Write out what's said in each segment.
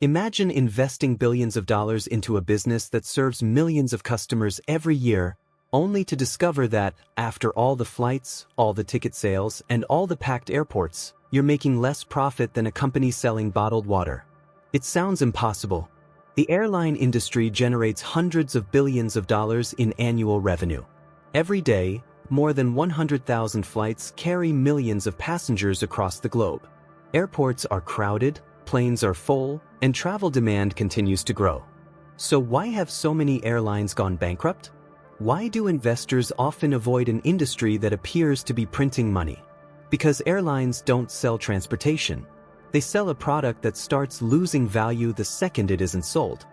Imagine investing billions of dollars into a business that serves millions of customers every year, only to discover that, after all the flights, all the ticket sales, and all the packed airports, you're making less profit than a company selling bottled water. It sounds impossible. The airline industry generates hundreds of billions of dollars in annual revenue. Every day, more than 100,000 flights carry millions of passengers across the globe. Airports are crowded, planes are full, and travel demand continues to grow. So why have so many airlines gone bankrupt? Why do investors often avoid an industry that appears to be printing money? Because airlines don't sell transportation. They sell a product that starts losing value the second it isn't sold.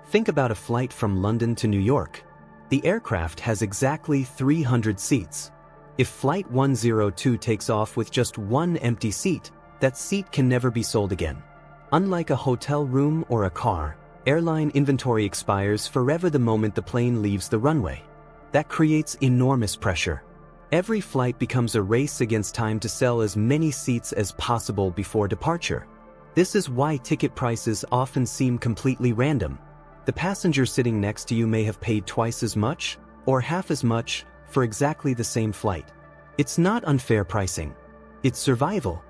Think about a flight from London to New York. The aircraft has exactly 300 seats. If Flight 102 takes off with just one empty seat, that seat can never be sold again. Unlike a hotel room or a car, airline inventory expires forever the moment the plane leaves the runway. That creates enormous pressure. Every flight becomes a race against time to sell as many seats as possible before departure. This is why ticket prices often seem completely random. The passenger sitting next to you may have paid twice as much, or half as much, for exactly the same flight. It's not unfair pricing. It's survival.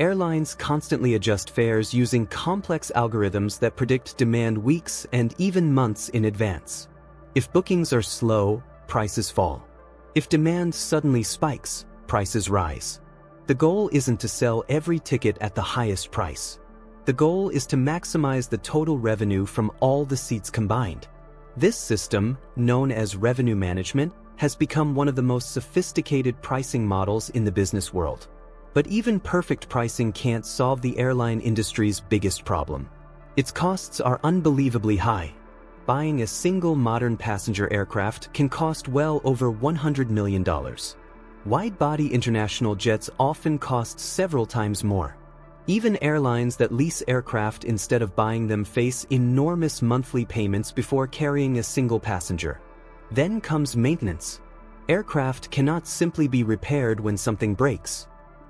Airlines constantly adjust fares using complex algorithms that predict demand weeks and even months in advance. If bookings are slow, prices fall. If demand suddenly spikes, prices rise. The goal isn't to sell every ticket at the highest price. The goal is to maximize the total revenue from all the seats combined. This system, known as revenue management, has become one of the most sophisticated pricing models in the business world. But even perfect pricing can't solve the airline industry's biggest problem. Its costs are unbelievably high. Buying a single modern passenger aircraft can cost well over $100 million. Wide-body international jets often cost several times more. Even airlines that lease aircraft instead of buying them face enormous monthly payments before carrying a single passenger. Then comes maintenance. Aircraft cannot simply be repaired when something breaks.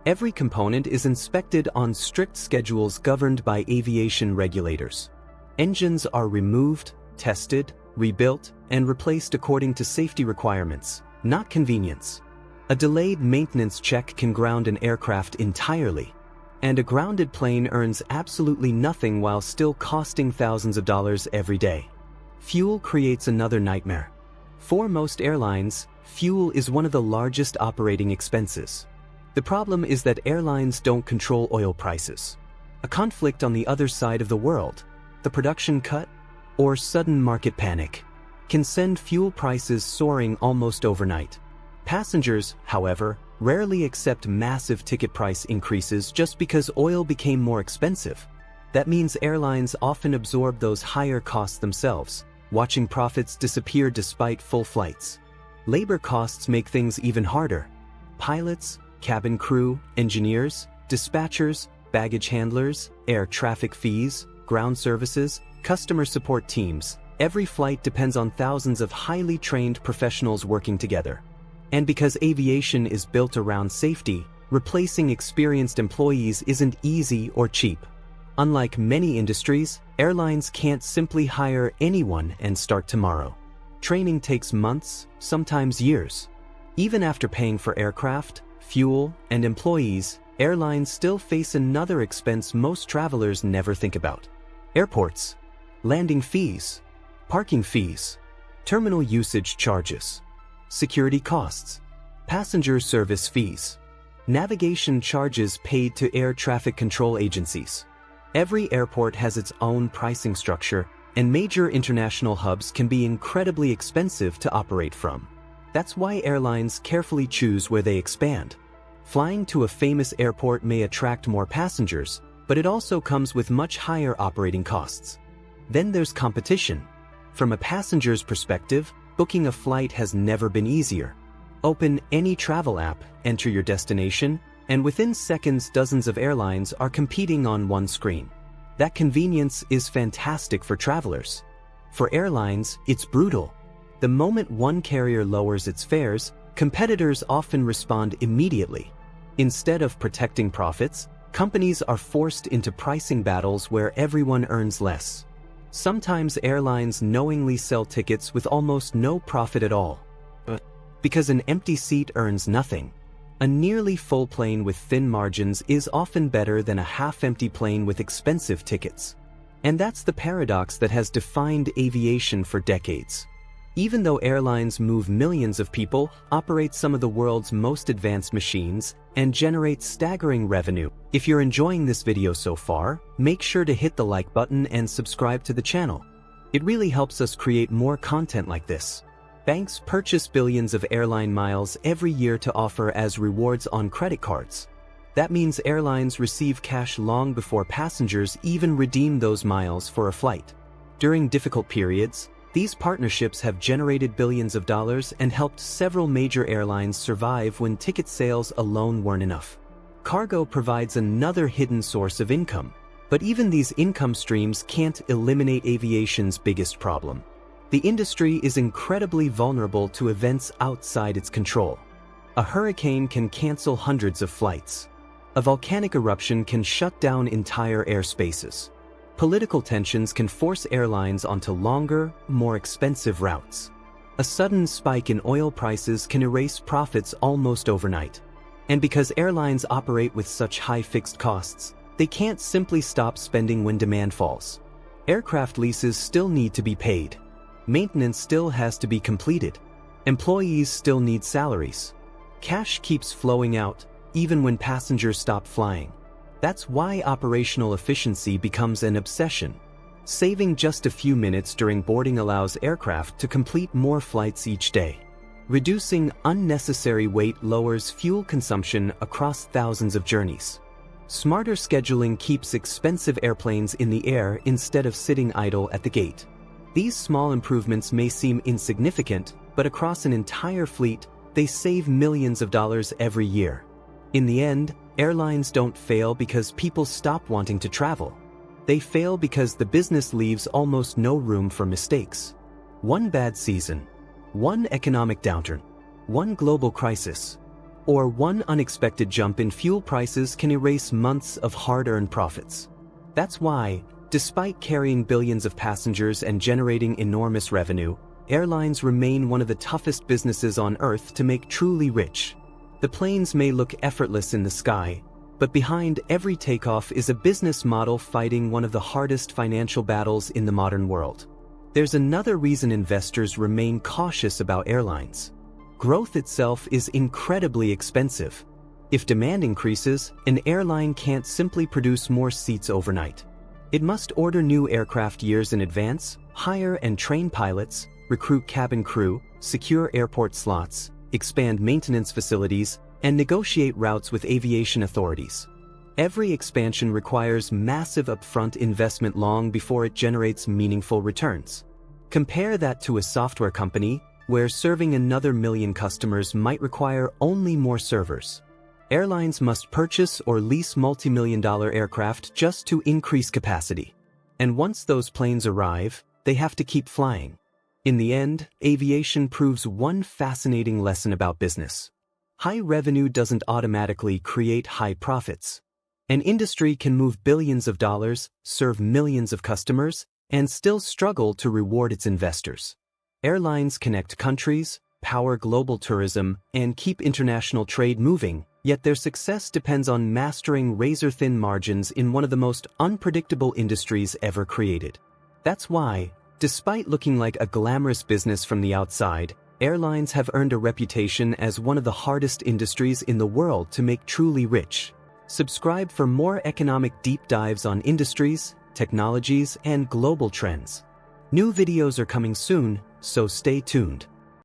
Every component is inspected on strict schedules governed by aviation regulators. Engines are removed, tested, rebuilt, and replaced according to safety requirements, not convenience. A delayed maintenance check can ground an aircraft entirely. And a grounded plane earns absolutely nothing while still costing thousands of dollars every day. Fuel creates another nightmare. For most airlines, fuel is one of the largest operating expenses. The problem is that airlines don't control oil prices. A conflict on the other side of the world, the production cut, or sudden market panic can send fuel prices soaring almost overnight. Passengers, however, rarely accept massive ticket price increases just because oil became more expensive. That means airlines often absorb those higher costs themselves, watching profits disappear despite full flights. Labor costs make things even harder. Pilots, cabin crew, engineers, dispatchers, baggage handlers, air traffic fees, ground services, customer support teams. Every flight depends on thousands of highly trained professionals working together. And because aviation is built around safety, replacing experienced employees isn't easy or cheap. Unlike many industries, airlines can't simply hire anyone and start tomorrow. Training takes months, sometimes years. Even after paying for aircraft, fuel, and employees, airlines still face another expense most travelers never think about. Airports, landing fees, parking fees, terminal usage charges, security costs, passenger service fees, navigation charges paid to air traffic control agencies. Every airport has its own pricing structure, and major international hubs can be incredibly expensive to operate from. That's why airlines carefully choose where they expand. Flying to a famous airport may attract more passengers, but it also comes with much higher operating costs. Then there's competition. From a passenger's perspective, booking a flight has never been easier. Open any travel app, enter your destination, and within seconds dozens of airlines are competing on one screen. That convenience is fantastic for travelers. For airlines, it's brutal. The moment one carrier lowers its fares, competitors often respond immediately. Instead of protecting profits, Companies are forced into pricing battles where everyone earns less. Sometimes airlines knowingly sell tickets with almost no profit at all. Because an empty seat earns nothing. A nearly full plane with thin margins is often better than a half-empty plane with expensive tickets. And that's the paradox that has defined aviation for decades. Even though airlines move millions of people, operate some of the world's most advanced machines, and generate staggering revenue. If you're enjoying this video so far, make sure to hit the like button and subscribe to the channel. It really helps us create more content like this. Banks purchase billions of airline miles every year to offer as rewards on credit cards. That means airlines receive cash long before passengers even redeem those miles for a flight. During difficult periods, these partnerships have generated billions of dollars and helped several major airlines survive when ticket sales alone weren't enough. Cargo provides another hidden source of income, but even these income streams can't eliminate aviation's biggest problem. The industry is incredibly vulnerable to events outside its control. A hurricane can cancel hundreds of flights. A volcanic eruption can shut down entire airspaces. Political tensions can force airlines onto longer, more expensive routes. A sudden spike in oil prices can erase profits almost overnight. And because airlines operate with such high fixed costs, they can't simply stop spending when demand falls. Aircraft leases still need to be paid. Maintenance still has to be completed. Employees still need salaries. Cash keeps flowing out, even when passengers stop flying. That's why operational efficiency becomes an obsession. Saving just a few minutes during boarding allows aircraft to complete more flights each day. Reducing unnecessary weight lowers fuel consumption across thousands of journeys. Smarter scheduling keeps expensive airplanes in the air instead of sitting idle at the gate. These small improvements may seem insignificant, but across an entire fleet, they save millions of dollars every year. In the end, airlines don't fail because people stop wanting to travel. They fail because the business leaves almost no room for mistakes. One bad season, one economic downturn, one global crisis, or one unexpected jump in fuel prices can erase months of hard-earned profits. That's why, despite carrying billions of passengers and generating enormous revenue, airlines remain one of the toughest businesses on Earth to make truly rich. The planes may look effortless in the sky, but behind every takeoff is a business model fighting one of the hardest financial battles in the modern world. There's another reason investors remain cautious about airlines. Growth itself is incredibly expensive. If demand increases, an airline can't simply produce more seats overnight. It must order new aircraft years in advance, hire and train pilots, recruit cabin crew, secure airport slots, expand maintenance facilities, and negotiate routes with aviation authorities. Every expansion requires massive upfront investment long before it generates meaningful returns. Compare that to a software company, where serving another million customers might require only more servers. Airlines must purchase or lease multi-million-dollar aircraft just to increase capacity. And once those planes arrive, they have to keep flying. In the end, aviation proves one fascinating lesson about business. High revenue doesn't automatically create high profits. An industry can move billions of dollars, serve millions of customers, and still struggle to reward its investors. Airlines connect countries, power global tourism, and keep international trade moving, yet their success depends on mastering razor-thin margins in one of the most unpredictable industries ever created. That's why, despite looking like a glamorous business from the outside, airlines have earned a reputation as one of the hardest industries in the world to make truly rich. Subscribe for more economic deep dives on industries, technologies, and global trends. New videos are coming soon, so stay tuned.